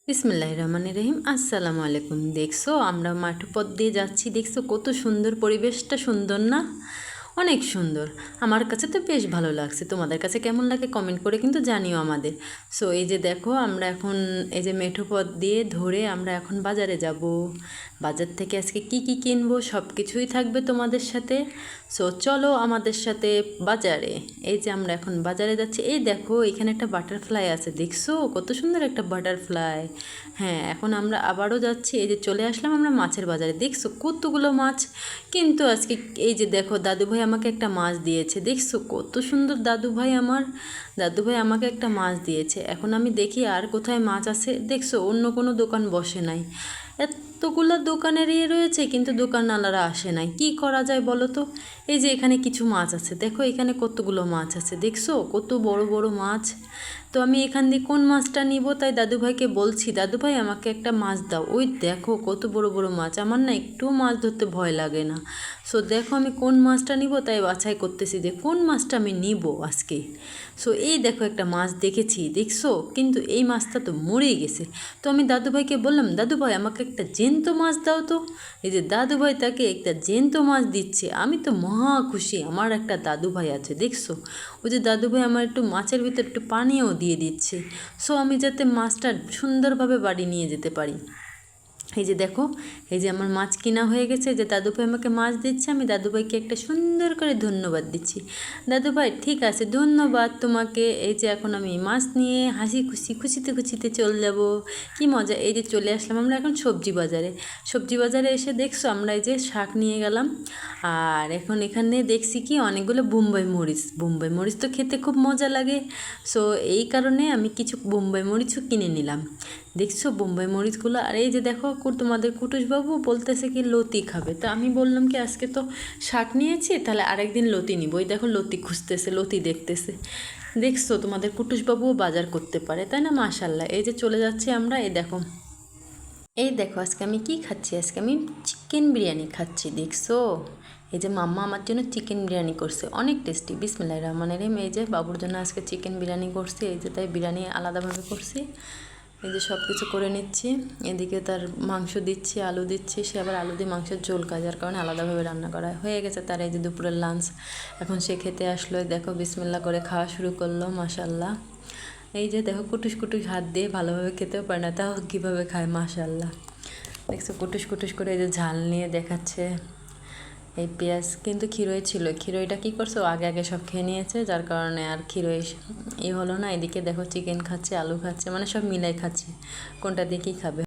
বিসমিল্লাহির রহমানির রহিম। আসসালামু আলাইকুম। দেখছো আমরা মাঠ পথ দিয়ে যাচ্ছি, দেখছো কত সুন্দর, পরিবেশটা সুন্দর না? অনেক সুন্দর। আমার কাছে তো বেশ ভালো লাগছে। তোমাদের কাছে কেমন লাগে কমেন্ট করে কিন্তু জানিও আমাদের। সো এই যে দেখো আমরা এখন এই যে মেঠো পথ দিয়ে ধরে আমরা এখন বাজারে যাব। বাজার থেকে আজকে কি কি কিনবো সব কিছুই থাকবে তোমাদের সাথে। সো চলো আমাদের সাথে বাজারে। এই যে আমরা এখন বাজারে যাচ্ছি। এই দেখো এখানে একটা বাটারফ্লাই আছে, দেখছো কত সুন্দর একটা বাটারফ্লাই। হ্যাঁ, এখন আমরা আবারও যাচ্ছি। এই যে চলে আসলাম আমরা মাছের বাজারে, দেখছো কতগুলো মাছ। কিন্তু আজকে এই যে দেখো দাদুভাই আমাকে একটা মাছ দিয়েছে, দেখছো কত সুন্দর দাদুভাই আমার। দাদুভাই আমাকে একটা মাছ দিয়েছে। এখন আমি দেখি আর কোথায় মাছ আছে। দেখছো অন্য কোনো দোকান বসে নাই, এতগুলো দোকানের রয়েছে কিন্তু দোকানওয়ালারা আসে নাই। কি করা যায় বলো তো? এই যে এখানে কিছু মাছ আছে, দেখো এখানে কতগুলো মাছ আছে, দেখছো কত বড় বড় মাছ। তো আমি এখান দিয়ে কোন মাছটা নিব, তাই দাদুভাইকে বলছি দাদুভাই আমাকে একটা মাছ দাও। ওই দেখো কত বড় বড় মাছ, আমার না একটুও মাছ ধরতে ভয় লাগে না। সো দেখো আমি কোন মাছটা নিব তাই বাছাই করতেছি যে কোন মাছটা আমি নিব আজকে। সো এই দেখো একটা মাছ দেখেছি, দেখছো, কিন্তু এই মাছটা তো মরেই গেছে। তো আমি দাদুভাইকে বললাম দাদুভাই আমাকে একটা জ্যান্ত মাছ দাও তো। এই যে দাদুভাই তাকে একটা জ্যান্ত মাছ দিচ্ছে। আমি তো মহা খুশি, আমার একটা দাদুভাই আছে, দেখছো। ওই যে দাদুভাই আমার একটু মাছের ভিতর একটু পানিও দিয়ে দিচ্ছে। সো আমি যাতে মাছটা সুন্দরভাবে বাড়ি নিয়ে যেতে পারি। এই যে দেখো, এই যে আমার মাছ কিনা হয়ে গেছে। যে দাদুভাই আমাকে মাছ দিচ্ছে, আমি দাদুভাইকে একটা সুন্দর করে ধন্যবাদ দিচ্ছি। দাদুভাই ঠিক আছে, ধন্যবাদ তোমাকে। এই যে এখন আমি মাছ নিয়ে হাসি খুশি খুশিতে খুশিতে চলে যাব। কি মজা। এই যে চলে আসলাম আমরা এখন সবজি বাজারে। সবজি বাজারে এসে দেখছো আমরা এই যে শাক নিয়ে গেলাম। আর এখন এখানে দেখছি কি অনেকগুলো বোম্বাই মরিচ। বোম্বাই মরিচ তো খেতে খুব মজা লাগে। সো এই কারণে আমি কিছু বোম্বাই মরিচও কিনে নিলাম। দেখছো বোম্বাই মরিচগুলো। আর এই যে দেখো তোমাদের কুটুসবাবু বলতেছে কি লতি খাবে। তো আমি বললাম কি আজকে তো শাক নিয়েছি, তাহলে আরেকদিন লতি নিব। ওই দেখো লতি খুঁজতেছে, লতি দেখতেছে। দেখছো তোমাদের কুটুসবাবুও বাজার করতে পারে, তাই না? মাশাল্লাহ। এই যে চলে যাচ্ছি আমরা। এই দেখো, এই দেখো আজকে আমি কি খাচ্ছি। আজকে আমি চিকেন বিরিয়ানি খাচ্ছি, দেখছো। এই যে মাম্মা আমার জন্য চিকেন বিরিয়ানি করছে, অনেক টেস্টি। বিসমিল্লাহির রহমানির রহিম। এই যে বাবুর জন্য আজকে চিকেন বিরিয়ানি করছি। এই যে তাই বিরিয়ানি আলাদাভাবে করছি। এই যে সব কিছু করে নিচ্ছি। এদিকে তার মাংস দিচ্ছি, আলু দিচ্ছি। সে আবার আলু দিয়ে মাংসের ঝোল খায়, যার কারণে আলাদাভাবে রান্না করা হয়ে গেছে তার। এই যে দুপুরের লাঞ্চ এখন সে খেতে আসলো। দেখো বিসমিল্লাহ করে খাওয়া শুরু করলো, মাশাল্লাহ। এই যে দেখো কুটুস কুটুস হাত দিয়ে, ভালোভাবে খেতেও পারে না, তাও কীভাবে খায়, মাশাল্লাহ। দেখছো কুটুস কুটুস করে এই যে ঝাল নিয়ে দেখাচ্ছে। এই পেঁয়াজ কিন্তু খিরোই ছিল, খিরোইটা কী করছে, ও আগে আগে সব খেয়ে নিয়েছে, যার কারণে আর খিরোই হলো না। এদিকে দেখো চিকেন খাচ্ছে, আলু খাচ্ছে, মানে সব মিলাই খাচ্ছে, কোনটা দিয়ে কী খাবে।